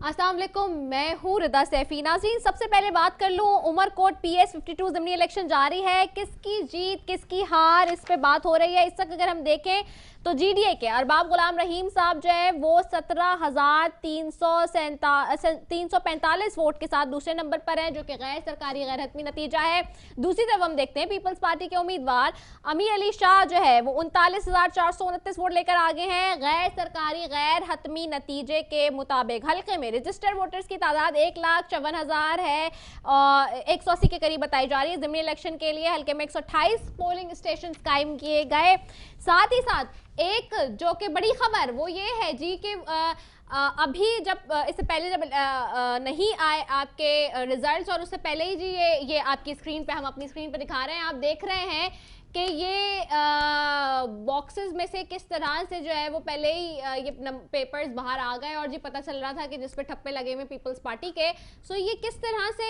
अस्सलाम वालेकुम, मैं हूँ रिदा सैफी। नाज़रीन, सबसे पहले बात कर लूँ, उमरकोट PS 52 ज़मीनी इलेक्शन जारी है। किसकी जीत किसकी हार, इस पे बात हो रही है। इस वक्त अगर हम देखें तो GDA के अरबाब गुलाम रहीम साहब जो है वो 17,345 वोट के साथ दूसरे नंबर पर हैं, जो कि गैर सरकारी गैर हतमी नतीजा है। दूसरी तरफ हम देखते हैं पीपल्स पार्टी के उम्मीदवार अमीर अली शाह जो है वो 39,429 वोट लेकर आगे हैं, गैर सरकारी गैर हतमी नतीजे के मुताबिक। हल्के में रजिस्टर्ड वोटर्स की तादाद 1,54,000 है, 180 के करीब बताई जा रही है। ज़मीनी इलेक्शन के लिए हल्के में 128 पोलिंग स्टेशन कायम किए गए। साथ ही साथ एक जो कि बड़ी खबर वो ये है जी कि अभी जब इससे पहले जब नहीं आए आपके रिजल्ट्स, और उससे पहले ही जी ये आपकी स्क्रीन पे, हम अपनी स्क्रीन पे दिखा रहे हैं, आप देख रहे हैं कि ये बॉक्सेस में से किस तरह से जो है वो पहले ही ये पेपर्स बाहर आ गए, और जी पता चल रहा था कि जिस पे ठप्पे लगे हुए पीपल्स पार्टी के। सो ये किस तरह से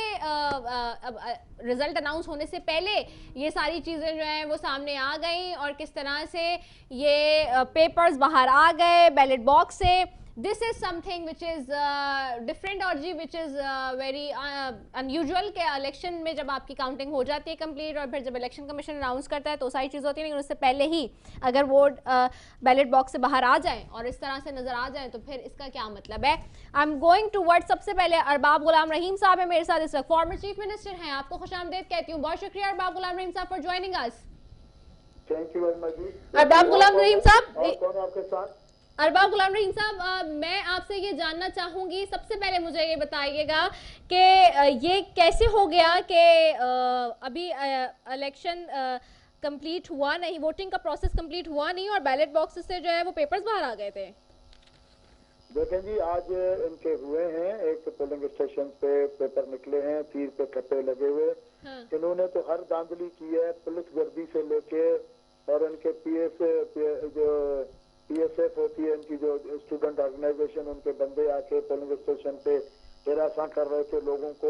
रिजल्ट अनाउंस होने से पहले ये सारी चीज़ें जो हैं वो सामने आ गई, और किस तरह से ये पेपर्स बाहर आ गए बैलेट बॉक्स से। This is something which is different, और जी विच इज वेरी अनयूजुअल के इलेक्शन में जब आपकी काउंटिंग हो जाती है कंप्लीट, और फिर जब इलेक्शन कमीशन अनाउंस करता है तो सारी चीज़ होती है, लेकिन उससे पहले ही अगर वोट बैलेट बॉक्स से बाहर आ जाए और इस तरह से नजर आ जाए तो फिर इसका क्या मतलब है। I am going to word, सबसे पहले अरबाब गुलाम रहीम साहब है मेरे साथ इस वक्त, फॉर्मर चीफ मिनिस्टर हैं। आपको खुशामदीद कहती हूँ। बहुत शुक्रिया अरबाब गुलाम रहीम साहब for joining us. Thank you very much जी। अरबाब गुलाम रहीम साहब, कौन आपके साथ? अरबाब गुलाम रहीम साहब, मैं आपसे ये जानना चाहूँगी, सबसे पहले मुझे ये बताइएगा कि ये कैसे हो गया कि अभी इलेक्शन कंप्लीट हुआ नहीं, वोटिंग का प्रोसेस कंप्लीट हुआ नहीं, और बैलेट बॉक्स से जो है वो पेपर्स बाहर आ गए थे। देखें जी, आज इनके हुए हैं, एक पोलिंग स्टेशन पे पेपर निकले हैं, तीर पे ठप्पे लगे हुए। हाँ। इन्होंने तो हर धांधली की है, पुलिस गर्दी से लेके और इनके जो PSF होती है, इनकी जो स्टूडेंट ऑर्गेनाइजेशन, उनके बंदे आके पोलिंग स्टेशन पे हिरासा कर रहे थे लोगों को।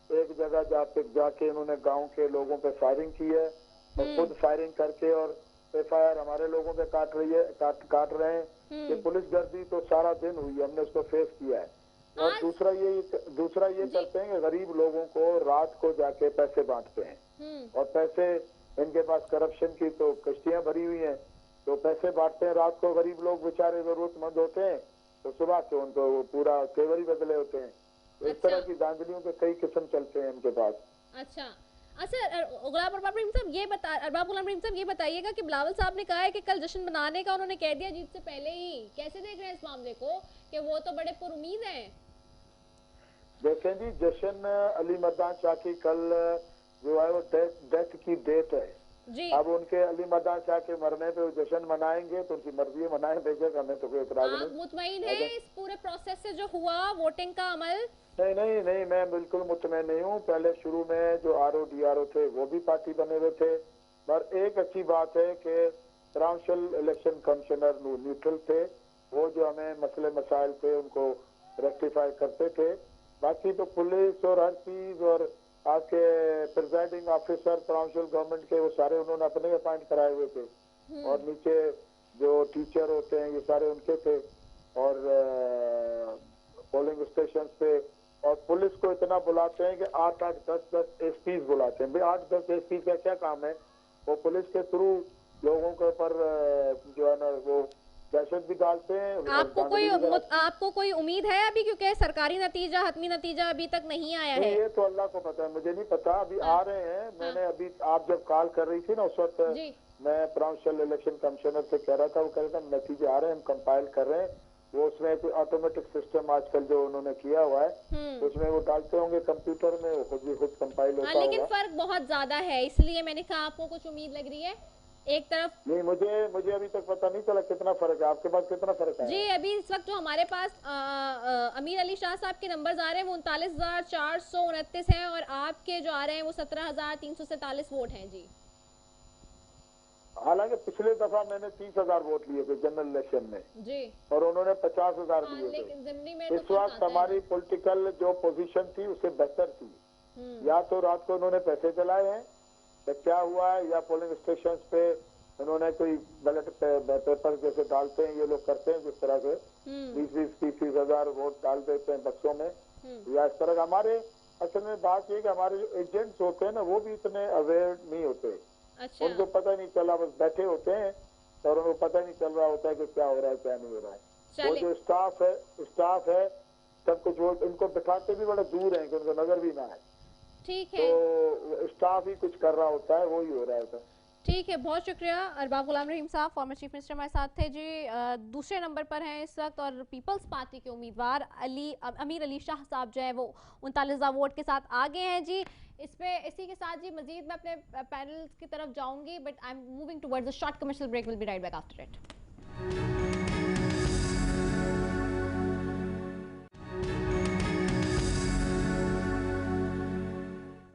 एक जगह जाके इन्होंने गांव के लोगों पे फायरिंग की है, और खुद फायरिंग करके और FIR हमारे लोगों पे काट रहे हैं। ये पुलिस गर्दी तो सारा दिन हुई है, हमने उसको फेस किया है। और दूसरा ये करते हैं कि गरीब लोगों को रात को जाके पैसे बांटते हैं, और पैसे इनके पास करप्शन की तो कश्तियां भरी हुई हैं, तो पैसे बांटते हैं रात को। गरीब लोग बेचारे जरूरतमंद होते हैं, तो सुबह के उनको पूरा तेवर ही बदले होते हैं। तो इस तरह की धांधलियों के कई किस्म चलते हैं इनके पास। अच्छा अरबाब गुलाम रहीम साहब, ये बताइएगा कि बिलावल साहब ने कहा है कि कल जश्न मनाने का उन्होंने कह दिया जीत से पहले ही। कैसे देख रहे हैं इस मामले को कि वो तो बड़े पुरुमीद हैं? देखें जी, जश्न अली मर्दान शाह की कल जो है वो डेथ की डेट है जी। अब उनके अली मर्दान शाह के मरने पे वो जश्न मनाएंगे तो उनकी मर्जी है, मनाएं, बेशक, हमें तो कोई एतराज नहीं। आप मुतमईन हैं इस पूरे प्रोसेस से जो हुआ वोटिंग का अमल? नहीं, मैं बिल्कुल मुतमईन नहीं हूँ। पहले शुरू में जो RO DRO थे वो भी पार्टी बने हुए थे, पर एक अच्छी बात है कि प्रोविंशियल इलेक्शन कमिश्नर न्यूट्रल थे, वो जो हमें मसले मसाइल थे उनको रेक्टिफाई करते थे। बाकी तो पुलिस और हर चीज और आपके प्रिजाइडिंग ऑफिसर प्रोविंशियल गवर्नमेंट के वो सारे उन्होंने अपने अपॉइंट कराए हुए थे, और नीचे जो टीचर होते हैं ये सारे उनके थे, और पोलिंग स्टेशन पे और पुलिस को इतना बुलाते हैं कि 8-8, 10-10 SPs बुलाते हैं। भाई 8-10 SPs का क्या काम है? वो पुलिस के थ्रू लोगों के ऊपर जो है ना वो दहशत भी डालते हैं। आपको कोई उम्मीद है अभी, क्योंकि सरकारी नतीजा, हतमी नतीजा अभी तक नहीं आया है? ये तो अल्लाह को पता है, मुझे नहीं पता। अभी आ रहे हैं। मैंने अभी आप जब कॉल कर रही थी ना उस वक्त मैं प्रोविंशियल इलेक्शन कमिश्नर से कह रहा था, वो कह रहा था नतीजे आ रहे हैं, हम कंपाइल कर रहे हैं। वो उसमें कोई ऑटोमेटिक सिस्टम आजकल जो उन्होंने किया हुआ है उसमें वो डालते होंगे कंप्यूटर में, वो खुद कंपाइल होता होगा। लेकिन फर्क बहुत ज्यादा है, इसलिए मैंने कहा आपको कुछ उम्मीद लग रही है एक तरफ? नहीं, मुझे अभी तक पता नहीं चला कितना फर्क है। आपके पास कितना फर्क है? जी, अभी इस वक्त जो हमारे पास अमीर अली शाह साहब के नंबर्स आ रहे हैं वो 39,429 हैं, और आपके जो आ रहे हैं वो 17,347 वोट हैं जी। हालांकि पिछले दफा मैंने 30,000 वोट लिए थे जनरल इलेक्शन में जी, और उन्होंने 50,000 लिए थे। इस वक्त हमारी पॉलिटिकल जो पोजीशन थी उससे बेहतर थी। या तो रात को उन्होंने पैसे चलाए हैं, तो क्या हुआ है, या पोलिंग स्टेशन पे उन्होंने कोई बैलेट पेपर जैसे डालते हैं ये लोग करते हैं जिस तरह से 20-20-30-30 हजार वोट डाल देते हैं बक्सों में या इस तरह का। हमारे असल में बात ये कि हमारे जो एजेंट्स होते हैं ना वो भी इतने अवेयर नहीं होते, अच्छा उनको पता नहीं चला, बस बैठे होते हैं और उनको पता नहीं चल रहा होता है कि क्या हो रहा है क्या नहीं हो रहा है। वो चलिए जो स्टाफ है सब कुछ, वो इनको बिठाते भी बड़े दूर हैं कि उनको नजर भी ना आए, ठीक है। तो स्टाफ ही कुछ कर रहा होता है, वो ही हो रहा होता है। ठीक है, बहुत शुक्रिया। अरबाब गुलाम रहीम साहब फॉर्मर चीफ मिनिस्टर हमारे साथ थे जी। दूसरे नंबर पर हैं इस वक्त और पीपल्स पार्टी के उम्मीदवार अमीर अली शाह साहब जो है वो 39,000 वोट के साथ आगे हैं जी। इसी के साथ जी मजीद मैं अपने पैनल्स की तरफ जाऊंगी, but I am moving towards a short commercial break, will be right back after it.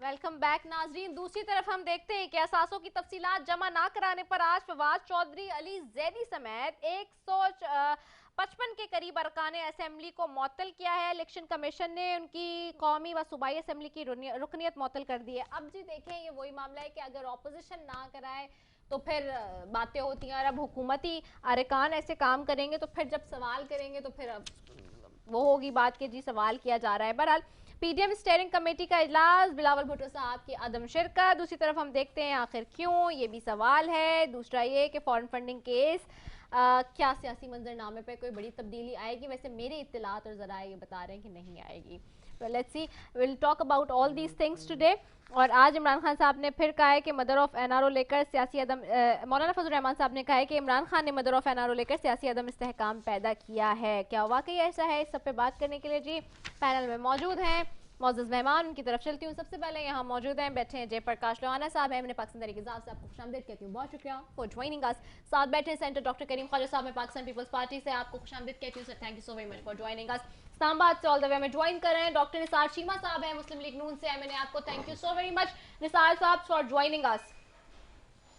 Welcome back नाजरीन। दूसरी तरफ हम देखते हैं कि असासों की तफसीलात जमा ना कराने पर आज फवाद चौधरी, अली जैदी समेत 155 के करीब अरकान असेंबली को मुअत्तल किया है। इलेक्शन कमीशन ने उनकी कौमी व सूबाई असेंबली की रुकनियत मुअत्तल कर दी है। अब जी देखें, ये वही मामला है कि अगर ऑपोजिशन ना कराए तो फिर बातें होती हैं, और अब हुकूमती अरकान ऐसे काम करेंगे तो फिर जब सवाल करेंगे तो फिर अब वो होगी बात कि जी सवाल किया जा रहा है। बहरहाल पीडीएम स्टेयरिंग कमेटी का इजलास, बिलावल भुट्टो साहब की अदम शिरकत। दूसरी तरफ हम देखते हैं आखिर क्यों, ये भी सवाल है। दूसरा ये कि फॉरेन फंडिंग केस क्या सियासी मंजरनामे पे कोई बड़ी तब्दीली आएगी? वैसे मेरे इत्तलात और जराए ये बता रहे हैं कि नहीं आएगी। Let's see, will talk about all these things today. और आज इमरान खान साहब ने फिर कहा है कि मदर ऑफ एनआरओ लेकर सियासी अदम, मौलाना फजल रहमान साहब ने कहा है कि इमरान खान ने मदर ऑफ एनआरओ लेकर सियासी अदम इस्तेहकाम पैदा किया है। क्या वाकई ऐसा है? इस सब पे बात करने के लिए जी पैनल में मौजूद हैं मौजूद मेहमान, उनकी तरफ चलती हूँ। सबसे पहले यहाँ मौजूद हैं, बैठे हैं जयप्रकाश लोहाना साहब हैं, मैंने पाकिस्तान तहरीक इंसाफ से आपको खुशामदीद कहती हूँ, बहुत शुक्रिया फॉर ज्वाइनिंग अस। साथ बैठे हैं सेंटर डॉक्टर करीम ख्वाजा साहब, मैं पाकिस्तान पीपल्स पार्टी से आपको खुशामदीद कहती हूँ sir, thank you so very much for joining अस। इस्लामाबाद से ऑल द वे में ज्वाइन कर रहे हैं डॉक्टर निसार शीमा साहब हैं, मुस्लिम लीग नून से, मैंने आपको thank you so very much Nisar साहब for joining us.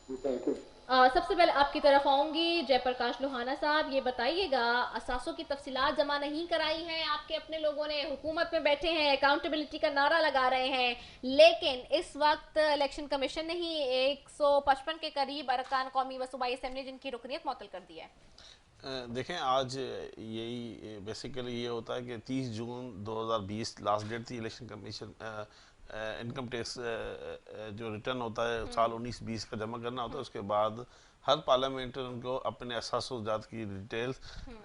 Thank you. सबसे पहले आपकी तरफ आऊंगी जयप्रकाश लोहाना साहब, ये बताइएगा असासों की तफसीलात जमा नहीं कराई हैं आपके अपने लोगों ने, हुकूमत में बैठे हैं, अकाउंटेबिलिटी का नारा लगा रहे हैं, लेकिन इस वक्त इलेक्शन कमीशन ने ही 155 के करीब अरकान कौमी व सूबाई असेंबली जिनकी रुकनियत मुअत्तल कर दी है। देखें, आज यही बेसिकली ये होता है कि 30 जून 2020 लास्ट डेट थी इलेक्शन कमीशन इनकम टैक्स जो रिटर्न होता है साल 19-20 का जमा करना होता है। उसके बाद हर पार्लियामेंटेरियन को अपने असासोजात की डिटेल्स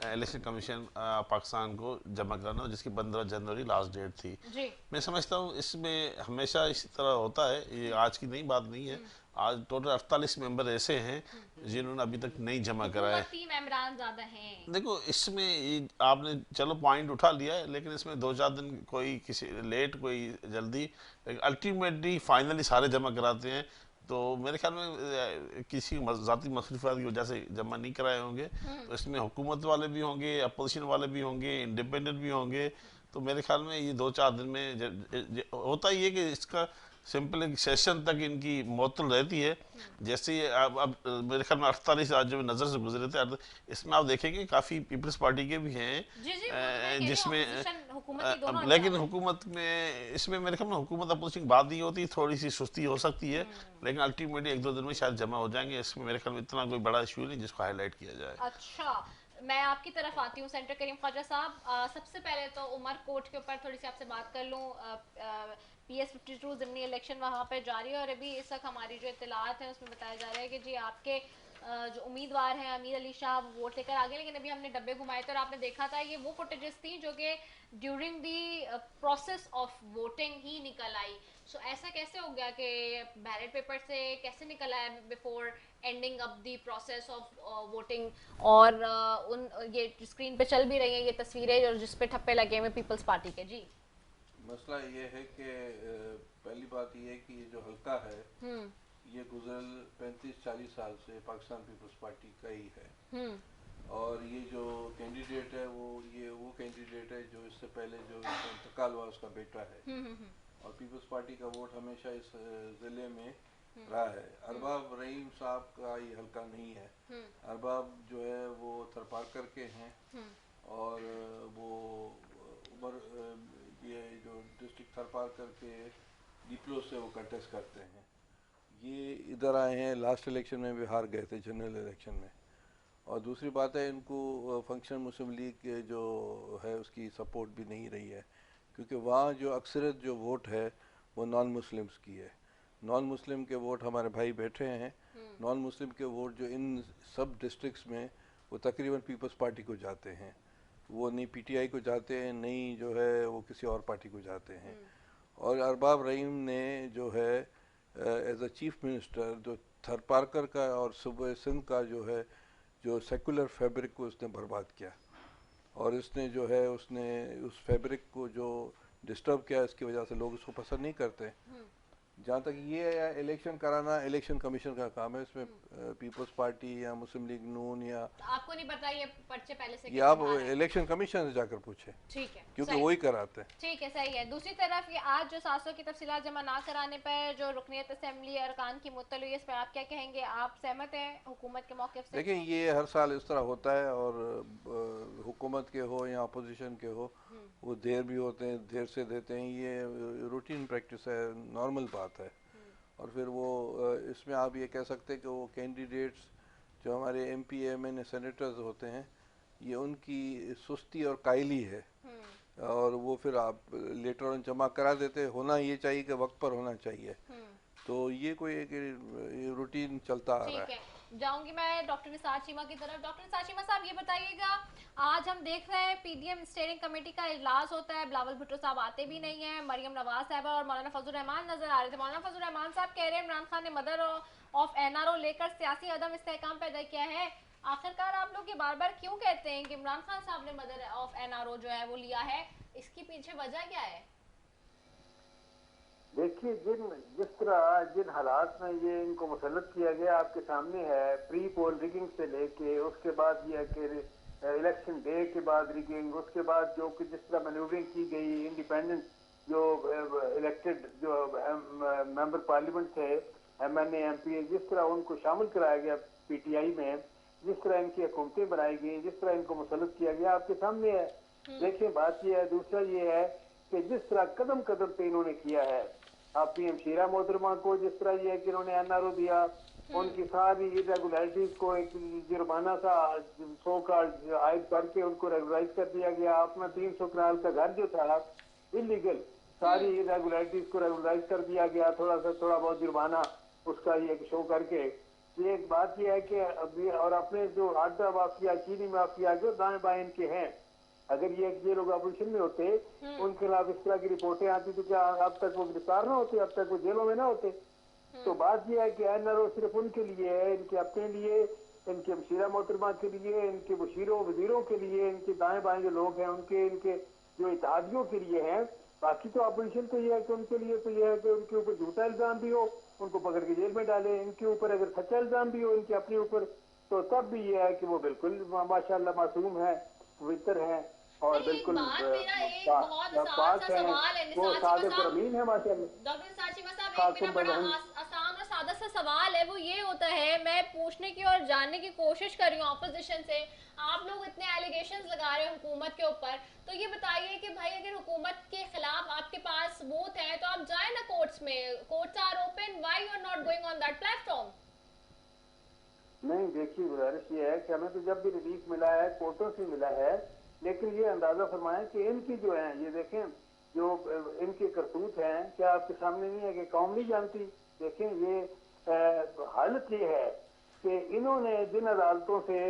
इलेक्शन कमीशन पाकिस्तान को जमा कराना, जिसकी 15 जनवरी लास्ट डेट थी। जी मैं समझता हूँ इसमें हमेशा इसी तरह होता है, ये आज की नई बात नहीं है। आज टोटल 48 मेंबर ऐसे हैं जिन्होंने अभी तक नहीं जमा कराए। हुकूमती मेंबरान ज्यादा हैं। देखो, इसमें आपने चलो पॉइंट उठा लिया है, लेकिन इसमें 2-4 दिन कोई किसी लेट कोई जल्दी, अल्टीमेटली फाइनली सारे जमा कराते हैं। तो मेरे ख्याल में किसी ज़ाती मसरूफियात की वजह से जमा नहीं कराए होंगे। तो इसमें हुकूमत वाले भी होंगे, अपोजिशन वाले भी होंगे, इंडिपेंडेंट भी होंगे। तो मेरे ख्याल में ये 2-4 दिन में होता ही है कि इसका सिंपल एक सेशन तक इनकी मुअत्तल रहती है। जैसे अब मेरे ख्याल में 48 आज जो नज़र से गुजरे थे, इसमें आप देखेंगे काफ़ी पीपल्स पार्टी के भी हैं, जी जी, वो तो मैं कह रही हूँ, जिसमें opposition, हुकूमती दोनों लेकिन अच्छा है। हुकूमत में इसमें मेरे ख्याल में हुकूमत अपोजिशन बात नहीं होती, थोड़ी सी सुस्ती हो सकती है, लेकिन अल्टीमेटली 1-2 दिन में शायद जमा हो जाएंगे। इसमें मेरे ख्याल में इतना कोई बड़ा इशू नहीं जिसको हाईलाइट किया जाए। अच्छा, मैं आपकी तरफ आती हूँ सेंटर करीम ख्वाजा साहब। सबसे पहले तो उमरकोट के ऊपर थोड़ी सी आपसे बात कर लूँ। PS52 ज़िमनी इलेक्शन वहाँ पे जारी है और अभी इस वक्त हमारी जो इत्तलात हैं उसमें बताया जा रहा है कि जी आपके जो उम्मीदवार हैं अमीर अली शाह वो वोट लेकर आ गए, लेकिन अभी हमने डब्बे घुमाए थे और आपने देखा था ये वो फुटेजेस थी जो कि during the process of voting ही निकल आई। सो ऐसा कैसे हो गया कि बैलेट पेपर से कैसे निकल आया before ending up the process of voting? और उन ये स्क्रीन पे चल भी रही हैं ये तस्वीरें और जिस पे ठप्पे लगे हुए पीपल्स पार्टी के। जी मसला ये है कि पहली बात ये है कि ये जो हल्का है ये गुजरल 35-40 साल से पाकिस्तान पीपल्स पार्टी का ही है। और ये जो कैंडिडेट है वो कैंडिडेट है जो इससे पहले जो इंतकाल हुआ उसका बेटा है। और पीपल्स पार्टी का वोट हमेशा इस ज़िले में रहा है। अरबाब रहीम साहब का ये हल्का नहीं है। अरबाब जो है वो थरपारकर के हैं और वो ये जो डिस्ट्रिक्ट थरपारकर के डिप्लो से वो कंटेस्ट करते हैं। ये इधर आए हैं, लास्ट इलेक्शन में भी हार गए थे जनरल इलेक्शन में। और दूसरी बात है, इनको फंक्शन मुस्लिम लीग के जो है उसकी सपोर्ट भी नहीं रही है, क्योंकि वहाँ जो अक्सरियत जो वोट है वो नॉन मुस्लिम्स की है। नॉन मुस्लिम के वोट हमारे भाई बैठे हैं, नॉन मुस्लिम के वोट जो इन सब डिस्ट्रिक्ट्स में वो तकरीबन पीपल्स पार्टी को जाते हैं, वो नहीं पीटीआई को जाते हैं, नहीं जो है वो किसी और पार्टी को जाते हैं। और अरबाब रहीम ने जो है एज अ चीफ मिनिस्टर जो थरपारकर का और सूबे सिंध का जो सेकुलर फैब्रिक को उसने बर्बाद किया, और इसने जो है उसने उस फैब्रिक को जो डिस्टर्ब किया, इसकी वजह से लोग उसको पसंद नहीं करते। जहाँ तक ये इलेक्शन कराना इलेक्शन कमीशन का काम है, इसमें पीपल्स पार्टी या मुस्लिम लीग नून या आपको नहीं पता ये पर्चे पहले से ये आप इलेक्शन कमीशन से जाकर पूछे, ठीक है, क्योंकि वही कराते हैं। ठीक है, सही है। दूसरी तरफ ये आज जो 700 की तफसीलात जमा ना कराने पर जो रुकनियत असेंबली अरकान की मुअत्तल हुई, इस पर आप क्या कहेंगे? आप सहमत हैं हुकूमत के मौक़िफ़ से? देखिए, ये हर साल इस तरह होता है, और हुकूमत के हो या अपोजिशन के हो, वो देर भी होते हैं, देर से देते हैं, ये रूटीन प्रैक्टिस है, नॉर्मल बात है। और फिर वो इसमें आप ये कह सकते हैं कि वो कैंडिडेट्स जो हमारे एमपी एमएनए सेनेटर्स होते हैं, ये उनकी सुस्ती और कायली है, और वो फिर आप लेटर ऑन जमा करा देते। होना ये चाहिए कि वक्त पर होना चाहिए, तो ये कोई एक रूटीन चलता आ रहा है। जाऊंगी मैं डॉक्टर निसार चीमा की तरफ। डॉक्टर निसार चीमा साहब, ये बताइएगा, आज हम देख रहे हैं पीडीएम स्टीयरिंग कमेटी का इजलास होता है, बिलावल भुट्टो साहब आते भी नहीं हैं, मरियम नवाज साहब और मौलाना फजल रहमान नजर आ रहे थे। मौलाना फजल रहमान साहब कह रहे हैं इमरान खान ने मदर ऑफ एनआरओ लेकर सियासी अदम इस्तेहकाम पैदा किया है। आखिरकार आप लोग ये बार बार क्यों कहते हैं कि इमरान खान साहब ने मदर ऑफ एनआरओ जो है वो लिया है? इसकी पीछे वजह क्या है? देखिए, जिस तरह जिन हालात में ये इनको मुसल्लत किया गया आपके सामने है, प्री पोल रिगिंग से लेके उसके बाद ये कि इलेक्शन डे के बाद रिगिंग, उसके बाद जो कि जिस तरह मैन्यूवरिंग की गई, इंडिपेंडेंट जो इलेक्टेड जो मेंबर पार्लियामेंट थे, एमएनए एमपी, जिस तरह उनको शामिल कराया गया पीटीआई में, जिस तरह इनकी हुकूमतें बनाई गई, जिस तरह इनको मुसल्लत किया गया, आपके सामने है। देखिए, बात यह है, दूसरा ये है कि जिस तरह कदम कदम पे इन्होंने किया है, आप पीएम शीरा मोहतरमा को जिस तरह ये है कि इन्होंने एनआरओ दिया, उनकी सारी इरेगुलरिटीज को एक जुर्माना सा 100 का आयद करके उनको रेगुलराइज कर दिया गया। अपना 300 कनाल का घर जो था इलीगल, सारी इरेगुलरिटीज को रेगुलराइज कर दिया गया, थोड़ा बहुत जुर्माना उसका ये शो करके। ये एक बात यह है कि अभी और अपने जो आटा माफिया, चीनी माफिया जो दाएं बाएं के हैं, अगर ये लोग अपोजिशन में होते, उनके खिलाफ इस तरह की रिपोर्टें आती तो क्या अब तक वो गिरफ्तार ना होते, अब तक वो जेलों में ना होते? तो बात यह है कि एनआरओ सिर्फ उनके लिए है, इनके अपने लिए, इनके शीरा मोहतरमा के लिए, इनके मुशीरों वजीरों के लिए, इनके दाएं बाएं जो लोग हैं उनके, इनके जो इत्तेहादियों के लिए है। बाकी तो अपोजिशन तो यह है कि उनके लिए तो यह है कि उनके ऊपर झूठा इल्जाम भी हो, उनको पकड़ के जेल में डाले, इनके ऊपर अगर सच्चा इल्जाम भी हो इनके अपने ऊपर, तो तब भी यह है कि वो बिल्कुल माशाल्लाह मासूम है, पवित्र है और बिल्कुल पाक है, वो सादिक और अमीन है माशाल्लाह। डॉक्टर साचिमा साहब, एक मेरा बड़ा आसान और सादा सा सवाल है, वो ये होता है, मैं पूछने की और जानने की कोशिश कर रही हूँ ऑपोजिशन से, आप लोग इतने एलिगेशंस लगा रहे हैं हुकूमत के ऊपर, तो ये बताइए कि भाई अगर हुकूमत के खिलाफ आपके पास सबूत है तो आप जाए ना कोर्ट्स में, courts are open, why you are not going on that platform? नहीं, देखिए, गुजारिश ये है कि हमें तो जब भी रिलीफ मिला है कोर्टों से मिला है, लेकिन ये अंदाजा फरमाएं कि इनकी जो है, ये देखें जो इनके करतूत हैं, क्या आपके सामने नहीं है कि कौम नहीं जानती? देखें, ये हालत ये है कि इन्होंने जिन अदालतों से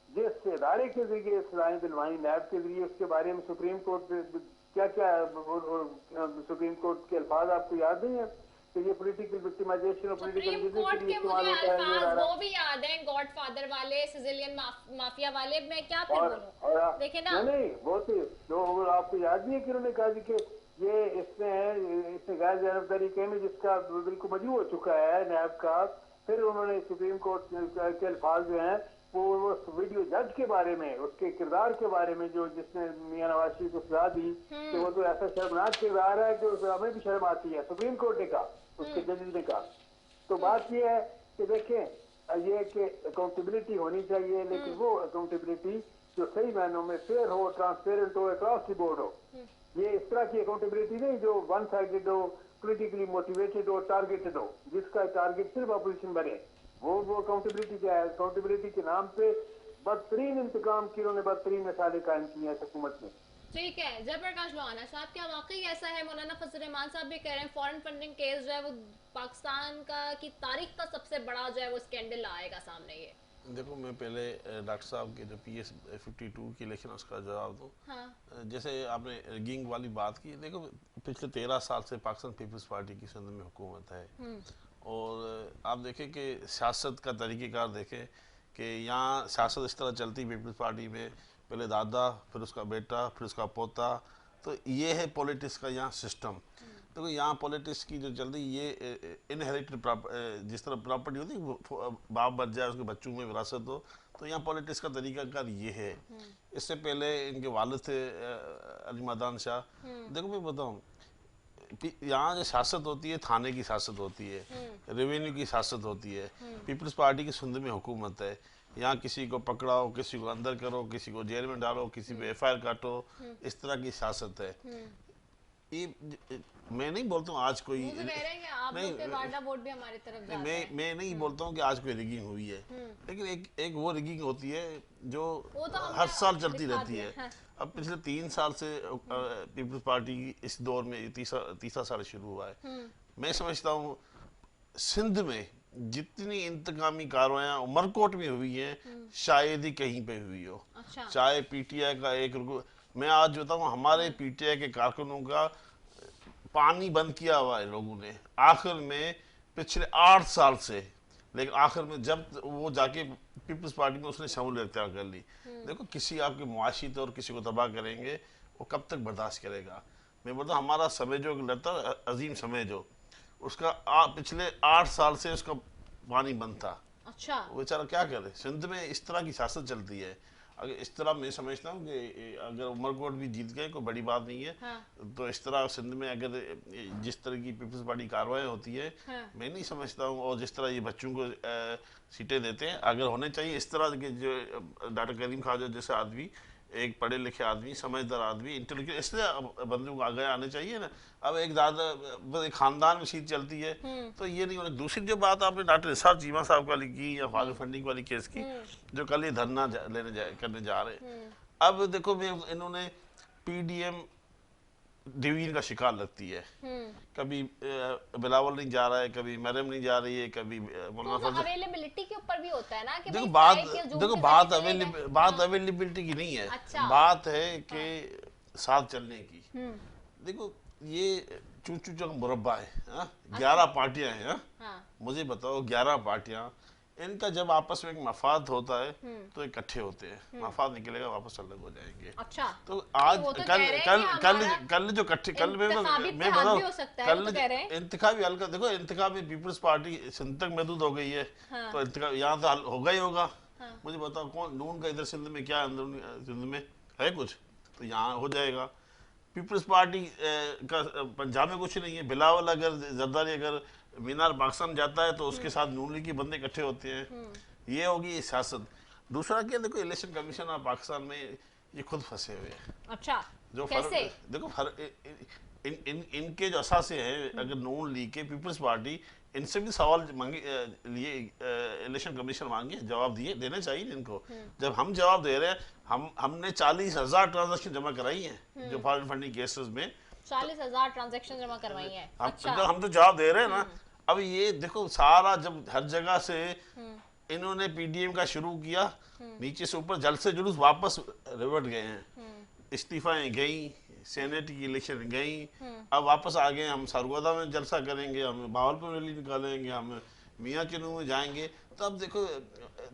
जिस इदारे के जरिए सजाएं दिलवाई, नैब के जरिए, उसके बारे में सुप्रीम कोर्ट क्या क्या सुप्रीम कोर्ट के अल्फाज आपको याद नहीं है कि ये पॉलिटिकल विक्टिमाइजेशन और पॉलिटिकल कोर्ट के मुझे अल्फाज वो भी याद हैं, गॉडफादर वाले, सिजिलियन माफिया वाले, मैं क्या फिर बोलूं? देखिए ना, नहीं वो तो जो आपको याद नहीं है कि उन्होंने कहा कि ये इसने गैर जानबदारी कहने जिसका बिल्कुल मजबूर हो चुका है नैब का। फिर उन्होंने सुप्रीम कोर्ट के अल्फाज जो हैं वो वीडियो जज के बारे में, उसके किरदार के बारे में, जो जिसने मियां नवाज शरीफ को सजा दी, कि वो तो ऐसा शर्मनाक किरदार है कि हमें भी शर्म आती है, सुप्रीम कोर्ट ने कहा, उसके जजेस ने कहा। तो बात ये है कि देखें, ये कि अकाउंटेबिलिटी होनी चाहिए, लेकिन वो अकाउंटेबिलिटी जो सही मायनों में फेयर हो, ट्रांसपेरेंट हो, अक्रॉस द बोर्ड हो। ये इस तरह की अकाउंटेबिलिटी नहीं जो वन साइडेड हो, पोलिटिकली मोटिवेटेड हो, टारगेटेड हो, जिसका टारगेट सिर्फ अपोजिशन बने। वो अकाउंटेबिलिटी क्या है? अकाउंटेबिलिटी के नाम पे बदतरीन इंतकाम की उन्होंने बदतरीन मिसालें कायम की हैं हुकूमत ने। ठीक है, जयप्रकाश लोहाना साहब, क्या वाकई ऐसा है? मौलाना फजल रहमान साहब भी कह रहे हैं फॉरेन फंडिंग केस जो है वो पाकिस्तान का की तारीख का सबसे बड़ा जो है वो स्कैंडल आएगा सामने। ये देखो, मैं पहले डॉक्टर साहब के जो PS 52 की इलेक्शन उसका जवाब दूँ। हाँ। जैसे आपने रिगिंग वाली बात की, देखो पिछले 13 साल से पाकिस्तान पीपल्स पार्टी की संसद में हुकूमत है, और आप देखें कि सियासत का तरीक़ेकार देखें कि यहाँ सियासत इस तरह चलती पीपल्स पार्टी में, पहले दादा, फिर उसका बेटा, फिर उसका पोता। तो ये है पॉलिटिक्स का यहाँ सिस्टम। देखो यहाँ पॉलिटिक्स की जो जल्दी ये इनहेरिटेड जिस तरह प्रॉपर्टी होती है, बाप बच जाए उसके बच्चों में विरासत हो, तो यहाँ पॉलिटिक्स का तरीकाकार ये है। इससे पहले इनके वालिद थे अली मदान शाह। देखो मैं बताऊँ, यहाँ जो सियासत होती है, थाने की सियासत होती है, रेवेन्यू की सियासत होती है। पीपल्स पार्टी की सुंदर में हुकूमत है। यहाँ किसी को पकड़ाओ, किसी को अंदर करो, किसी को जेल में डालो, किसी पे FIR काटो, इस तरह की सियासत है। ये मैं नहीं बोलता हूँ आज कोई कह रहे हैं कि आप लोग के वार्डा वोट भी हमारी तरफ जाते हैं। मैं नहीं बोलता हूँ कि आज कोई रिगिंग हुई है, लेकिन एक वो रिगिंग होती है जो तो हर साल चलती दिखा रहती दिया, है। हाँ। अब पिछले 3 साल से पीपल्स पार्टी इस दौर में तीसरा साल शुरू हुआ है। मैं समझता हूँ सिंध में जितनी इंतकामी कार्रवाइयाँ उमरकोट में हुई हैं, शायद ही कहीं पे हुई हो। अच्छा। चाहे PTI का मैं आज बताऊँ, हमारे PTI के कारकुनों का पानी बंद किया हुआ है लोगों ने आखिर में पिछले 8 साल से, लेकिन आखिर में जब वो जाके पीपल्स पार्टी में उसने शमूलियत इख्तियार कर ली। देखो किसी आपके मुआशी तौर किसी को तबाह करेंगे, वो कब तक बर्दाश्त करेगा? मैं बोलता हूँ हमारा समय जो लड़ता अजीम समय जो उसका पिछले 8 साल से उसका पानी बंद था। अच्छा। वो बेचारा क्या करे? सिंध में इस तरह की सियासत चलती है। अगर इस तरह मैं समझता हूँ कि अगर उमरकोट भी जीत गए कोई बड़ी बात नहीं है। हाँ। तो इस तरह सिंध में अगर जिस तरह की पीपल्स पार्टी कार्रवाई होती है, हाँ। मैं नहीं समझता हूँ, और जिस तरह ये बच्चों को सीटें देते हैं, अगर होने चाहिए इस तरह के जो डॉक्टर करीम ख्वाजा जैसे आदमी, एक पढ़े लिखे आदमी, समझदार आदमी, इंटेलिजेंट, इसलिए बंदों को आगे आने चाहिए ना। अब एक दादा एक खानदान में सीट चलती है तो ये नहीं होना। दूसरी जो बात आपने डॉक्टर निसार चीमा साहब वाली की या फॉरेन फंडिंग वाली केस की, जो कल ये धरना करने जा रहे हैं, अब देखो मैं इन्होंने PDM डिवीजन का शिकार लगती है। कभी बिलावल नहीं जा रहा है, कभी मरियम नहीं जा रही है, कभी अवेलेबिलिटी के ऊपर भी होता है ना कि देखो बात बात अवेलेबिलिटी की नहीं है। अच्छा। बात है कि साथ चलने की। देखो ये चूचू जो मुरब्बा है, 11 पार्टियां हैं। मुझे बताओ 11 पार्टियां, इनका जब आपस में एक मफाद होता है तो इकट्ठे होते हैं, मफाद निकलेगा वापस अलग हो जाएंगे। अच्छा। तो आज कल जो इकट्ठे कल मैं बताऊँ कल इंतखाबी हल्का, देखो इंतखाब में पीपल्स पार्टी सिंध तक महदूद हो गई है। तो इंतखाब यहाँ तो होगा ही होगा। मुझे बताओ कौन नून का इधर सिंध में क्या अंदर सिंध में है कुछ, तो यहाँ हो जाएगा। पीपल्स पार्टी का पंजाब में कुछ नहीं है। बिलावल अगर जरदारी अगर मीनार पाकिस्तान जाता है तो उसके साथ नून लीग के बंदे इकट्ठे होते हैं। ये होगी सियासत। दूसरा क्या, देखो इलेक्शन कमीशन और पाकिस्तान में ये खुद फंसे हुए हैं। अच्छा। जो कैसे? देखो इनके जो असासे हैं, अगर नून लीग के पीपल्स पार्टी इनसे भी सवाल मांगे लिए इलेक्शन कमीशन मांगे, जवाब देने चाहिए इनको। जब हम जवाब दे रहे हैं, हमने 40,000 ट्रांजेक्शन जमा कराई हैं जो फॉरेन फंडिंग केसेस में 40,000 ट्रांजैक्शन जमा करवाई हैं। अच्छा। हम तो जवाब दे रहे हैं ना। अब ये देखो सारा जब हर जगह से इन्होंने PDM का शुरू किया, नीचे से ऊपर जल्द से जुलूस वापस रिवर्ट गए हैं। इस्तीफाएं गई, सेनेट की इलेक्शन गई, अब वापस आ गए। हम सरगोदा में जलसा करेंगे, हम बावलपुर रैली निकालेंगे, हम मियाँ चनू में जाएंगे। तो अब देखो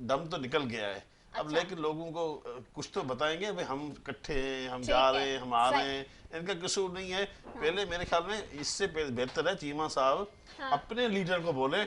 दम तो निकल गया है। अब लेकिन लोगों को कुछ तो बताएंगे भाई हम इकट्ठे हैं, हम जा रहे हैं, हम आ रहे हैं। इनका कसूर नहीं है। पहले मेरे ख्याल में इससे बेहतर है चीमा साहब अपने लीडर को बोले।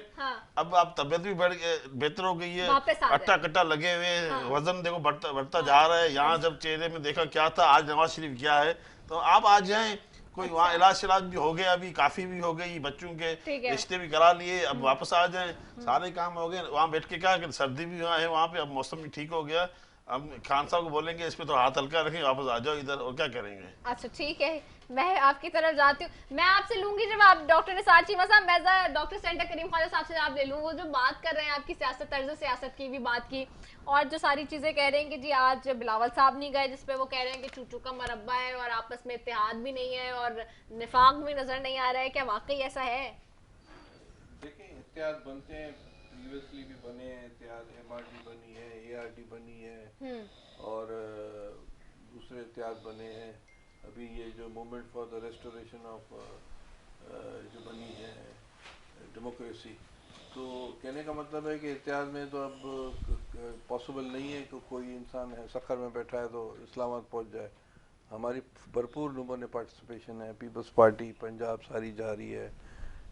अब आप तबियत भी बेहतर हो गई है, अट्टा कट्टा लगे हुए हैं, वजन देखो बढ़ता जा रहा है। यहाँ जब चेहरे में देखा क्या था, आज नवाज शरीफ क्या है, तो आप आ जाएं। कोई वहाँ इलाज भी हो गया, अभी काफी भी हो गई, बच्चों के रिश्ते भी करा लिए, अब वापस आ जाएं। सारे काम हो गए। वहाँ बैठ के क्या, सर्दी भी वहाँ है, वहाँ पे अब मौसम भी ठीक हो गया। हम खान साहब को बोलेंगे इस पे तो हाथ हल्का रखें, वापस आ जाओ इधर, और क्या करेंगे। अच्छा ठीक है, मैं आपकी तरफ जाती हूँ। मैं आपसे लूंगी जब आप डॉक्टर निसार चीमा साहब, मैं डॉक्टर सेंटर करीम ख्वाजा साहब से आप ले लूँ। वो जो बात कर रहे हैं आपकी सियासत, तर्ज सियासत की भी बात की, और जो सारी चीज़ें कह रहे हैं कि जी आज बिलावल साहब नहीं गए, जिसपे वो कह रहे हैं कि चूचू का मरब्बा है और आपस में इत्तेहाद भी नहीं है और निफाक भी नजर नहीं आ रहा है, क्या वाकई ऐसा है? देखिए इत्तेहाद बनते हैं, प्रीवियसली भी बने हैं इत्तेहाद, एमआरडी बनी है, एआरडी बनी है और दूसरे इत्तेहाद बने हैं। अभी ये जो movement for the restoration of जो बनी है डेमोक्रेसी, तो कहने का मतलब है कि इत्तेहाद में तो अब पॉसिबल नहीं है कि कोई इंसान है सखर में बैठा है तो इस्लामाबाद पहुंच जाए। हमारी भरपूर नमूने पार्टिसिपेशन है, पीपल्स पार्टी पंजाब सारी जा रही है,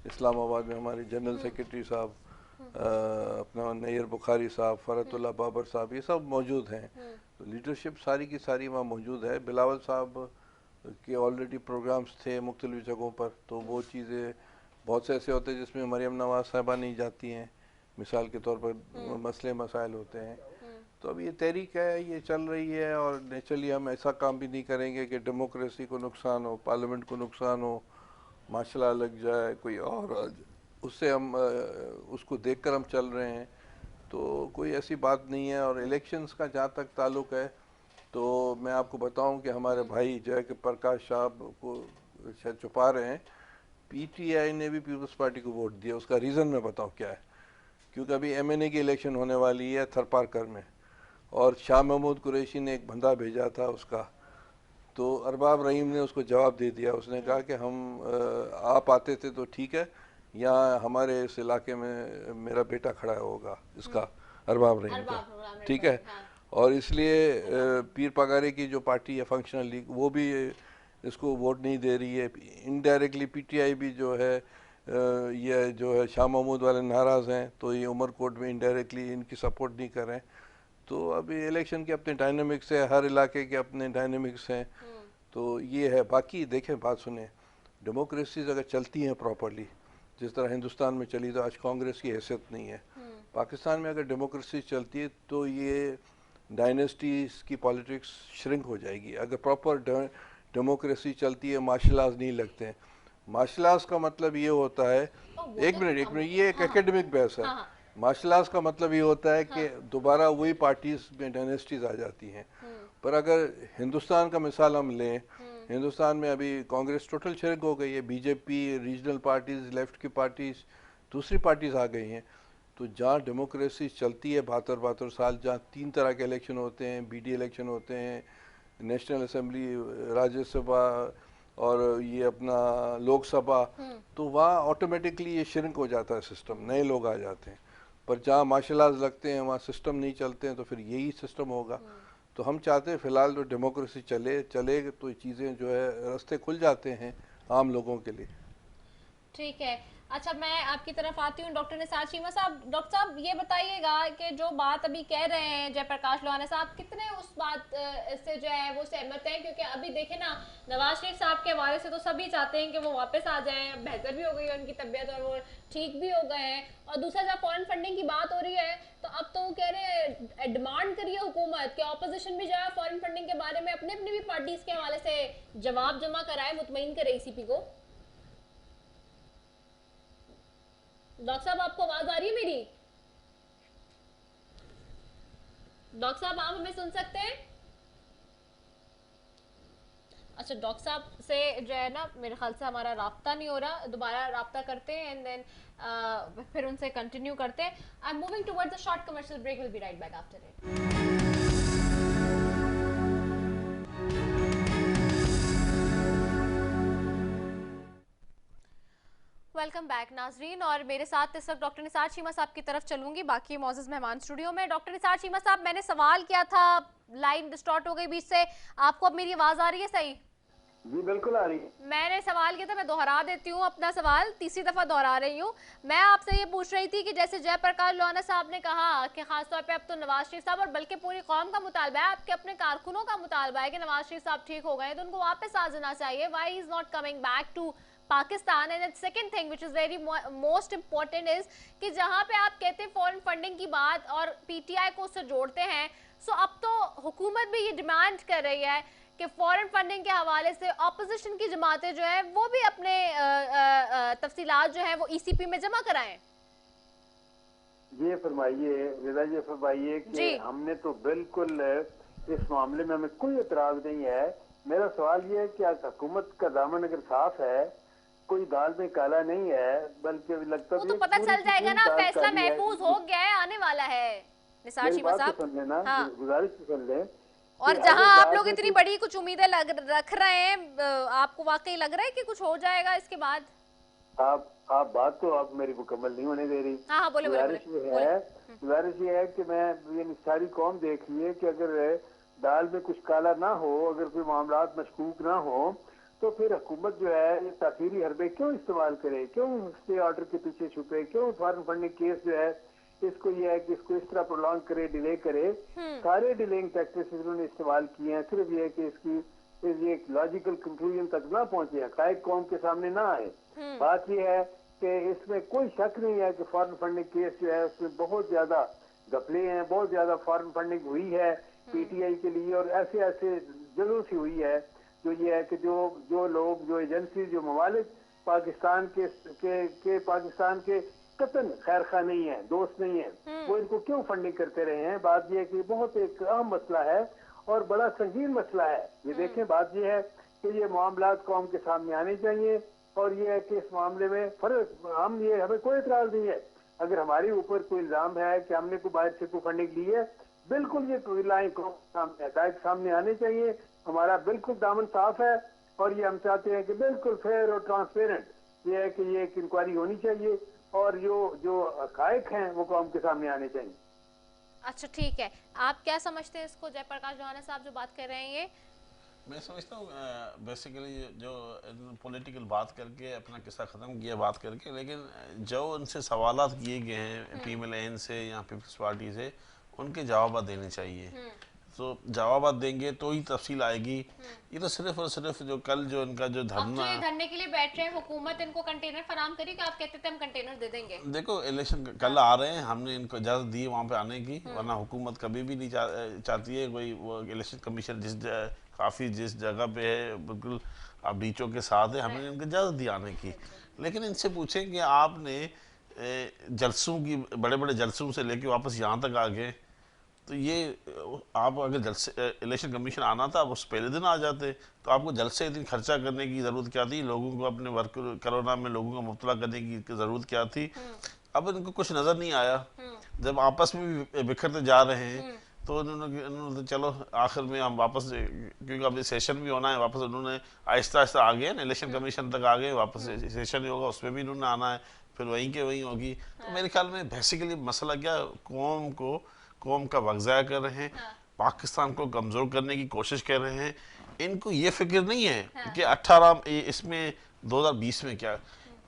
इस्लामाबाद में हमारे जनरल सेक्रेटरी साहब, अपना नैयर बुखारी साहब, फरतुल्ला बाबर साहब, ये सब मौजूद हैं। तो लीडरशिप सारी की सारी वहाँ मौजूद है। बिलावल साहब के ऑलरेडी प्रोग्राम्स थे मुख्तलिफ जगहों पर, तो वो चीज़ें बहुत से ऐसे होते हैं जिसमें मरियम नवाज साहबा नहीं जाती हैं, मिसाल के तौर पर मसले मसाइल होते हैं। तो अब ये तहरीक है, ये चल रही है, और नेचुरली हम ऐसा काम भी नहीं करेंगे कि डेमोक्रेसी को नुकसान हो, पार्लियामेंट को नुकसान हो, मार्शल लॉ लग जाए कोई और, उससे हम उसको देखकर हम चल रहे हैं। तो कोई ऐसी बात नहीं है। और इलेक्शंस का जहाँ तक ताल्लुक़ है, तो मैं आपको बताऊं कि हमारे भाई जय के प्रकाश साहब को शायद छुपा रहे हैं, पीटीआई ने भी पीपल्स पार्टी को वोट दिया। उसका रीज़न मैं बताऊं क्या है, क्योंकि अभी एमएनए की इलेक्शन होने वाली है थरपारकर में, और शाह महमूद कुरैशी ने एक बंदा भेजा था उसका, तो अरबाब रहीम ने उसको जवाब दे दिया। उसने कहा कि हम आप आते थे तो ठीक है, यहाँ हमारे इस इलाके में मेरा बेटा खड़ा होगा, इसका अरबाब रहीम का, ठीक है। और इसलिए पीर पगारे की जो पार्टी है फंक्शनल लीग, वो भी इसको वोट नहीं दे रही है। इनडायरेक्टली पीटीआई भी जो है ये जो है शाह महमूद वाले नाराज़ हैं, तो ये उमरकोट में इनडायरेक्टली इनकी सपोर्ट नहीं कर रहे हैं। तो अभी इलेक्शन के अपने डायनामिक्स है, हर इलाके के अपने डायनामिक्स हैं, तो ये है। बाकी देखें, बात सुने, डेमोक्रेसीज अगर चलती हैं प्रॉपरली, जिस तरह हिंदुस्तान में चली, तो आज कांग्रेस की हैसियत नहीं है। पाकिस्तान में अगर डेमोक्रेसी चलती है तो ये डायनेस्टीज की पॉलिटिक्स श्रिंक हो जाएगी। अगर प्रॉपर डेमोक्रेसी चलती है, मार्शल लॉज नहीं लगते हैं। मार्शल लॉज का मतलब ये होता है, एक मिनट, ये एक एकेडमिक बहस है। मार्शल लॉज का मतलब ये होता है कि दोबारा वही पार्टीज में डायनेस्टीज आ जाती हैं। पर अगर हिंदुस्तान का मिसाल हम लें, हिंदुस्तान में अभी कांग्रेस टोटल श्रिंक हो गई है, बीजेपी, रीजनल पार्टीज, लेफ्ट की पार्टीज, दूसरी पार्टीज आ गई हैं। तो जहाँ डेमोक्रेसी चलती है 72 साल, जहाँ 3 तरह के इलेक्शन होते हैं, बीडी इलेक्शन होते हैं, नेशनल असेंबली, राज्यसभा और ये अपना लोकसभा, तो वहाँ ऑटोमेटिकली ये श्रिंक हो जाता है सिस्टम, नए लोग आ जाते हैं। पर जहाँ मार्शल लॉज लगते हैं वहाँ सिस्टम नहीं चलते हैं, तो फिर यही सिस्टम होगा। तो हम चाहते हैं फ़िलहाल जो डेमोक्रेसी चले तो चीज़ें जो है रास्ते खुल जाते हैं आम लोगों के लिए। ठीक है। अच्छा, मैं आपकी तरफ आती हूँ डॉक्टर निसार चीमा साहब। डॉक्टर साहब ये बताइएगा कि जो बात अभी कह रहे हैं जयप्रकाश लोहाना साहब, कितने उस बात से जो है वो सहमत हैं? क्योंकि अभी देखें ना, नवाज शरीफ साहब के हवाले से तो सभी चाहते हैं कि वो वापस आ जाएं, बेहतर भी हो गई है उनकी तबीयत और वो ठीक भी हो गए हैं। और दूसरा, जब फॉरेन फंडिंग की बात हो रही है तो अब तो वो कह रहे हैं, डिमांड करिए हुकूमत कि ऑपोजिशन भी जो है फॉरेन फंडिंग के बारे में अपने अपनी भी पार्टीज के हवाले से जवाब जमा कराए, मुतमईन करे ईसीपी को। डॉक्टर साहब, आपको आवाज आ रही है मेरी? डॉक्टर साहब, आप हमें सुन सकते हैं? अच्छा, डॉक्टर साहब से जो है ना, मेरे ख्याल से हमारा राब्ता नहीं हो रहा, दोबारा राब्ता करते हैं एंड देन फिर उनसे कंटिन्यू करते हैं। I am moving towards a short commercial break, will be right back after it. Welcome back नाजरीन, और मेरे साथ इस वक्त डॉक्टर निसार चीमा साहब की तरफ चलूंगी, बाकी मौजूद मेहमान स्टूडियो में। डॉक्टर निसार चीमा साहब, मैंने सवाल किया था, लाइन डिस्टॉर्ट हो गई बीच से, आपको अब मेरी आवाज आ रही है सही? जी बिल्कुल आ रही है। मैंने सवाल किया था, मैं दोहरा देती हूँ अपना सवाल, तीसरी दफा दोहरा रही हूँ। मैं आपसे ये पूछ रही थी कि जैसे जयप्रकाश लोहाना साहब ने कहा कि खासतौर पे अब तो नवाज शरीफ साहब और बल्कि पूरी कौम का मुतालबा है, आपके अपने कारकुनों का मुतालबा है कि नवाज शरीफ साहब ठीक हो गए तो उनको वापस आ जाना चाहिए, why is not coming back to Pakistan. And second thing which is very most important is कि जहां पे आप कहते हैं फॉरेन फंडिंग की बात और पीटीआई को उससे जोड़ते हैं, सो अब तो हुकूमत भी ये डिमांड कर रही है कि फॉरेन फंडिंग के हवाले से ऑपोजिशन की जमातें जो है वो भी अपने तफसीलात जो है वो ईसीपी में जमा कराएं। ये फरमाइए रिदा, ये फरमाइए कि हमने तो बिल्कुल इस मामले में हमें कोई एतराज नहीं है। मेरा सवाल ये है कि हुकूमत का दामन अगर साफ है, कोई दाल में काला नहीं है, बल्कि लगता वो तो पता चल जाएगा ना, फैसला महफूज हो गया है, आने वाला है। निसार शीमा साहब सुन लेना, गुजारिश सुन लें। और जहां आप लोग इतनी बड़ी कुछ उम्मीदें रख रहे हैं, आपको वाकई लग रहा है कि कुछ हो जाएगा इसके बाद? आप बात तो आप मेरी मुकम्मल नहीं होने दे रही। हाँ, बोले, गुजारिश ये है कि मैं ये सारी कौम देख रही है कि अगर दाल में कुछ काला ना हो, अगर कोई मामलात मशकूक ना हो, तो फिर हुकूमत जो है ये ताखीरी हरबे क्यों इस्तेमाल करे, क्यों स्टे ऑर्डर के पीछे छुपे, क्यों फॉरेन फंडिंग केस जो है इसको ये है कि इसको इस तरह प्रोलॉन्ग करे, डिले करे। सारे डिलेइंग प्रैक्टिसेस उन्होंने इस्तेमाल किए हैं, सिर्फ ये है कि इसकी ये लॉजिकल कंक्लूजन तक ना पहुंचे, हकायक कौम के सामने ना आए। बात ये है कि इसमें कोई शक नहीं है कि फॉरेन फंडिंग केस जो है उसमें बहुत ज्यादा घपले हैं, बहुत ज्यादा फॉरेन फंडिंग हुई है पीटीआई के लिए, और ऐसे ऐसे जगहों से हुई है जो ये है कि जो लोग, जो एजेंसी, जो ममालिक पाकिस्तान के पाकिस्तान के कतन खैर खा नहीं है, दोस्त नहीं है, वो इनको क्यों फंडिंग करते रहे हैं। बात यह है कि बहुत एक अहम मसला है और बड़ा संगीन मसला है। ये देखें, बात यह है कि ये मामलात कौम के सामने आने चाहिए, और ये है कि इस मामले में हमें कोई इतराज नहीं है अगर हमारे ऊपर कोई इल्जाम है कि हमने कोई बाहर से कोई फंडिंग ली है, बिल्कुल ये लाइन कौम के सामने आने चाहिए। हमारा बिल्कुल दामन साफ है और ये हम चाहते हैं कि बिल्कुल फेयर और ट्रांसपेरेंट ये है कि ये एक इंक्वायरी होनी चाहिए और जो हकायक हैं वो कौम के सामने आने चाहिए। अच्छा, ठीक है, आप क्या समझते हैं इसको? जयप्रकाश लोहाना साहब जो बात कर रहे हैं, ये मैं समझता हूँ बेसिकली जो पॉलिटिकल बात करके अपना किस्सा ख़त्म किया बात करके, लेकिन जो उनसे सवालात किए गए हैं PMLN से या पीपल्स पार्टी से, उनके जवाब देने चाहिए। तो जवाब देंगे तो ही तफसील आएगी। ये तो सिर्फ और सिर्फ जो कल जो इनका जो धरना, धरने के लिए बैठ रहे हैं, हुकूमत इनको कंटेनर फराम करी कि आप कहते थे हम कंटेनर दे देंगे। देखो इलेक्शन कल आ रहे हैं, हमने इनको इजाज़त दी वहाँ पे आने की, वरना हुकूमत कभी भी नहीं चाहती है कोई वो इलेक्शन कमीशन जिस जगह पे है बिल्कुल आप डीचो के साथ है, हमने इनको इजाज़त दी आने की। लेकिन इनसे पूछें कि आपने जलसों की, बड़े बड़े जलसों से लेके वापस यहाँ तक आ गए, तो ये आप अगर जलसे इलेक्शन कमीशन आना था उस पहले दिन आ जाते, तो आपको जलसे इतनी खर्चा करने की ज़रूरत क्या थी, लोगों को अपने वर्क कोरोना में लोगों को मुब्तला करने की ज़रूरत क्या थी। अब इनको कुछ नज़र नहीं आया, जब आपस में भी बिखरते जा रहे हैं तो उन्होंने चलो आखिर में हम वापस, क्योंकि अभी सेशन भी होना है, वापस उन्होंने आहिस्ता आहिस्ता आ गए ना, इलेक्शन कमीशन तक आ गए, वापस सेशन ही होगा, उसमें भी इन्होंने आना है, फिर वहीं के वहीं होगी। तो मेरे ख्याल में बेसिकली मसला क्या, कौम का वक़्ज़ा कर रहे हैं, पाकिस्तान को कमज़ोर करने की कोशिश कर रहे हैं। इनको ये फिक्र नहीं है कि 18 इसमें 2020 में क्या,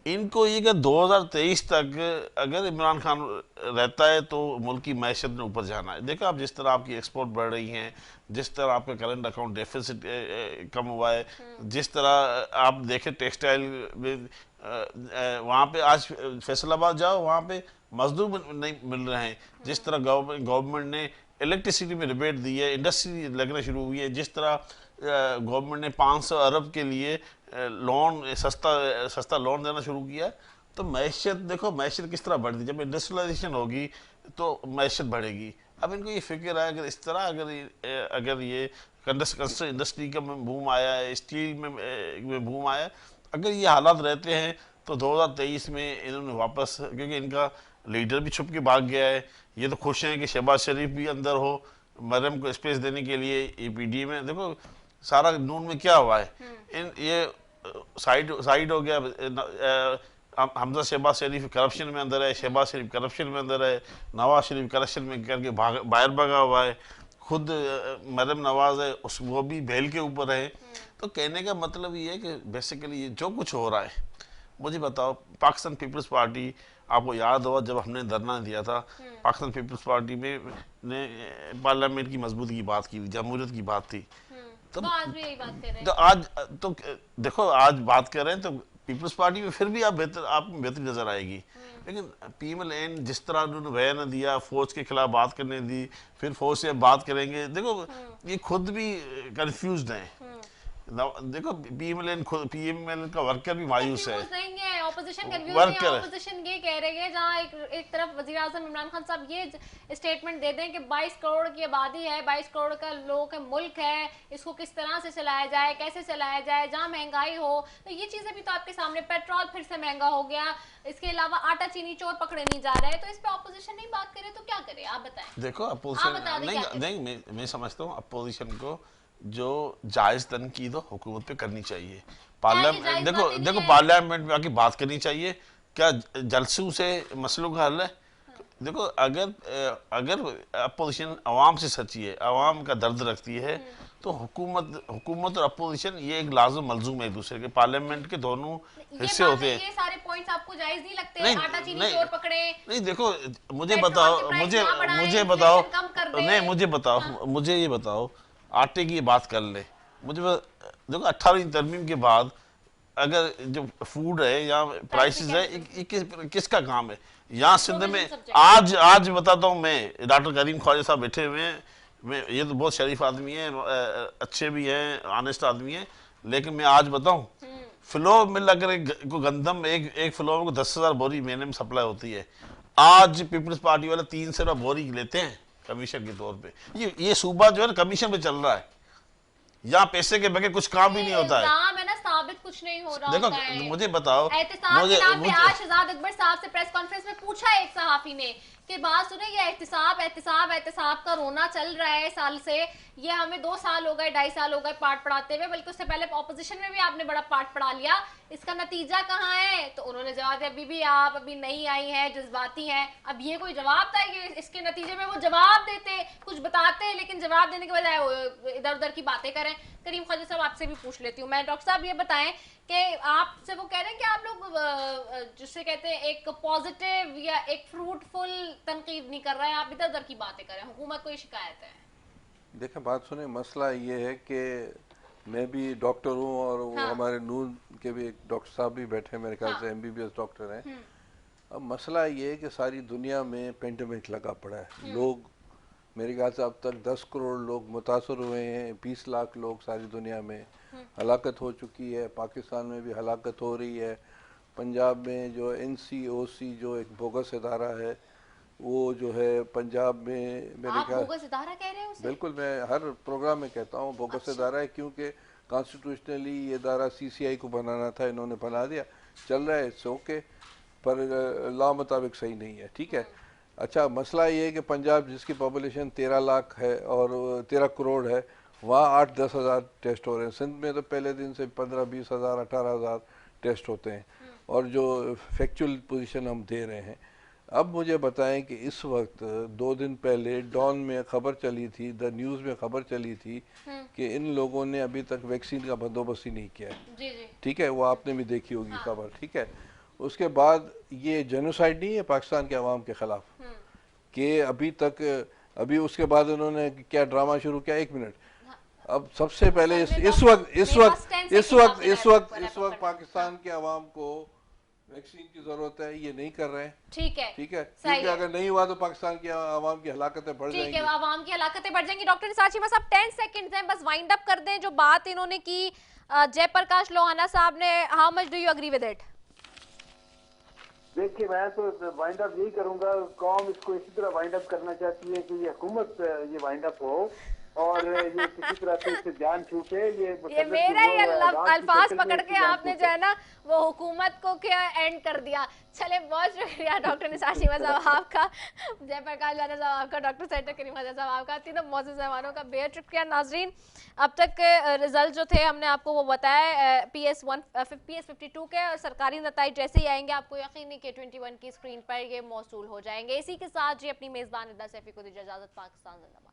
इनको ये कि 2023 तक अगर इमरान खान रहता है तो मुल्क की मैशत में ऊपर जाना है। देखो आप जिस तरह आपकी एक्सपोर्ट बढ़ रही हैं, जिस तरह आपका करंट अकाउंट डेफिसिट कम हुआ है, जिस तरह आप देखें टेक्सटाइल में वहाँ पे आज फैसलाबाद जाओ, वहाँ पे मजदूर नहीं मिल रहे हैं, जिस तरह गवर्नमेंट ने इलेक्ट्रिसिटी में रिबेट दी है, इंडस्ट्री लगना शुरू हुई है, जिस तरह गवर्नमेंट ने 500 अरब के लिए लोन सस्ता लोन देना शुरू किया, तो मैशत देखो मैशत किस तरह बढ़ती, जब इंडस्ट्रियलाइजेशन होगी तो मैशत बढ़ेगी। अब इनको ये फिक्र है अगर इस तरह अगर ये कंस्ट्रक्शन इंडस्ट्री का बूम आया है, स्टील में बूम आया, अगर ये हालात रहते हैं तो 2023 में इन्होंने वापस, क्योंकि इनका लीडर भी छुप के भाग गया है, ये तो खुश हैं कि शहबाज शरीफ भी अंदर हो मरियम को स्पेस देने के लिए। EPD में देखो सारा नून में क्या हुआ है, ये साइड हो गया, हमजा शहबाज शरीफ करप्शन में अंदर है, शहबाज शरीफ करप्शन में अंदर है, नवाज शरीफ करप्शन में करके बाहर भागा हुआ है, खुद मरियम नवाज है वो भी बेल के ऊपर है। तो कहने का मतलब ये है कि बेसिकली ये जो कुछ हो रहा है, मुझे बताओ पाकिस्तान पीपल्स पार्टी, आपको याद होगा जब हमने धरना दिया था, पाकिस्तान पीपल्स पार्टी में ने पार्लियामेंट की मजबूती की बात की, जमहूरियत की बात थी, तो आज भी यही बात कर रहे हैं। तो आज तो देखो आज बात कर रहे हैं, तो पीपल्स पार्टी में फिर भी आपको बेहतरी नजर आएगी। लेकिन PMLN जिस तरह उन्होंने बयान दिया, फौज के खिलाफ बात करने दी, फिर फौज से बात करेंगे, देखो ये खुद भी कंफ्यूज्ड हैं। देखो PMLN का वर्कर भी मायूस है, नहीं है, ऑपोजिशन कंफ्यूज वर्कर है। है। ऑपोजिशन ये कह रही है, जहां एक तरफ वजीर आजम इमरान खान साहब ये स्टेटमेंट दे दें कि 22 करोड़ की आबादी है, 22 करोड़ का लोगों का मुल्क है, इसको किस तरह से चलाया जाए, कैसे चलाया जाए, जहां महंगाई हो, तो ये चीजें भी तो आपके सामने, पेट्रोल फिर से महंगा हो गया, इसके अलावा आटा चीनी चोर पकड़े नहीं जा रहे, तो इस पे ऑपोजिशन नहीं बात करे तो क्या करे, आप बताएं। देखो आप अपोजिशन बता दें क्या करें। नहीं, मैं समझता हूँ अपोजिशन को जो जायज तनकीद हुकूमत पे करनी चाहिए। जायज पार्लियामेंट देखो बातें नहीं देखो है। पार्लियामेंट में आके बात करनी चाहिए। क्या जलसों से मसलों का हल है? देखो अगर अपोजिशन अवाम से सच्ची है, अवाम का दर्द रखती है, तो हुकूमत और अपोजिशन ये एक लाज़िम मलजूम है एक दूसरे के, पार्लियामेंट के दोनों हिस्से होते हैं। ये सारे पॉइंट्स आपको जायज नहीं लगते? नहीं, आटा चीनी नहीं, चोर पकड़े, नहीं देखो मुझे पेट्रोल बताओ, के प्राइस मुझे ना बढ़ाएं, मुझे बताओ, इन्फ्लेशन कम कर दें। नहीं मुझे बताओ, मुझे ये बताओ, आटे की बात कर ले, देखो 18वीं तरमीम के बाद अगर जो फूड है या प्राइसेस है, किसका काम है? यहाँ सिंध में आज बताता हूँ मैं, डॉक्टर करीम ख्वाजा साहब बैठे हुए हैं, मैं ये तो बहुत शरीफ आदमी है, अच्छे भी हैं, ऑनेस्ट आदमी है, लेकिन मैं आज बताऊँ, फ्लो मिल अगर को गंदम एक फ्लो में 10,000 बोरी महीने में सप्लाई होती है। आज पीपल्स पार्टी वाले 300 रुपये बोरी लेते हैं कमीशन के तौर पे। ये सूबा जो है ना कमीशन पे चल रहा है, यहाँ पैसे के बगैर कुछ काम भी नहीं होता है। इल्जाम है ना, साबित कुछ नहीं हो रहा देखो होता है। मुझे बताओ, एहतिसाब के नाम पे आज शहजाद अकबर साहब से प्रेस कॉन्फ्रेंस में पूछा एक सहाफी ने कि बात सुने, ये एहतिसाब का रोना चल रहा है साल से, ये हमें 2 साल हो गए, 2.5 साल हो गए पाठ पढ़ाते हुए, बल्कि उससे पहले ऑपोजिशन में भी आपने बड़ा पाठ पढ़ा लिया, इसका नतीजा कहाँ है? तो उन्होंने जवाब दिया, अभी भी आप अभी नहीं आई हैं, जज्बाती हैं। अब ये कोई जवाब था कि इसके नतीजे में वो जवाब देते, कुछ बताते, लेकिन जवाब देने के बजाय इधर उधर की बातें करें। करीम ख्वाजा साहब आपसे भी पूछ लेती हूँ मैं, डॉक्टर साहब ये बताएं कि आपसे वो कह रहे हैं कि आप लोग जिससे कहते हैं एक पॉजिटिव या एक फ्रूटफुल तनकीद नहीं कर रहे हैं, आप इधर उधर की बातें करें, हुकूमत को ये शिकायत है। देखें बात सुने, मसला ये है कि मैं भी डॉक्टर हूँ और वो हमारे नून के भी एक डॉक्टर साहब भी बैठे हैं, मेरे ख्याल से MBBS डॉक्टर हैं। अब मसला ये है कि सारी दुनिया में पेंडेमिक लगा पड़ा है, लोग मेरे ख्याल से अब तक 10 करोड़ लोग मुतासर हुए हैं, 20 लाख लोग सारी दुनिया में हलाकत हो चुकी है, पाकिस्तान में भी हलाकत हो रही है। पंजाब में जो NCOC जो एक बोगस इदारा है, वो जो है पंजाब में मेरे ख्याल, बोगस इदारा कह रहे हैं उसे? बिल्कुल, मैं हर प्रोग्राम में कहता हूँ बोगस इदारा है, क्योंकि कॉन्स्टिट्यूशनली ये इदारा CCI को बनाना था, इन्होंने बना दिया, चल रहा है, इट्स ओके, पर लॉ मुताबिक सही नहीं है, ठीक है। अच्छा, मसला ये है कि पंजाब जिसकी पॉपुलेशन 13 लाख है और 13 करोड़ है, वहाँ 8-10 हज़ार टेस्ट हो रहे हैं। सिंध में तो पहले दिन से 15-20 हज़ार 18 हज़ार टेस्ट होते हैं, और जो फैक्चुअल पोजीशन हम दे रहे हैं। अब मुझे बताएं कि इस वक्त 2 दिन पहले डॉन में खबर चली थी, द न्यूज़ में खबर चली थी कि इन लोगों ने अभी तक वैक्सीन का बंदोबस्त ही नहीं किया है, ठीक है, वो आपने भी देखी होगी खबर, ठीक है। उसके बाद ये जेनोसाइड नहीं है पाकिस्तान के अवाम के खिलाफ, कि अभी तक, अभी उसके बाद उन्होंने क्या ड्रामा शुरू किया, 1 मिनट, अब सबसे पहले इस वक्त पाकिस्तान के अवाम को वैक्सीन की जरूरत है, ये नहीं कर रहे हैं, ठीक है, क्योंकि अगर नहीं हुआ तो पाकिस्तान की आवाम की हलाकतें बढ़ जाएंगी, आवाम की हलाकतें बढ़ जाएंगी। डॉक्टर निसार चीमा साहब 10 सेकंड्स हैं, बस वाइंड अप कर दें जो बात इन्होंने की जयप्रकाश लोहाना साहब ने, how much do you agree with it? देखिए, मैं तो वाइंड अप यही करूंगा, कौम इसको इसी तरह वाइंड अप करना चाहती है कि ये हुकूमत ये वाइंड अप हो और ये किसी तरह से इससे जान छूटे। ये मेरा ही अल्फाज पकड़ के आपने जो है ना वो हुकूमत को क्या एंड कर दिया। चले, बहुत शुक्रिया डॉक्टर निसार चीमा साहब आपका, जयप्रकाश लोहाना साहब आपका, डॉक्टर सैयद करीम ख्वाजा साहब आपका, तीनों मौजूद मेहमानों का बेहद शुक्रिया। नाजरीन, अब तक के रिजल्ट जो थे हमने आपको वो बताया PS52 के, और सरकारी नताइज जैसे ही आएंगे आपको यकीन नहीं कि 21 की स्क्रीन पर ये मौसूल हो जाएंगे। इसी के साथ जी अपनी मेज़बान निदा सैफी को दीजिए इजाज़त। पाकिस्तान जिंदाबाद।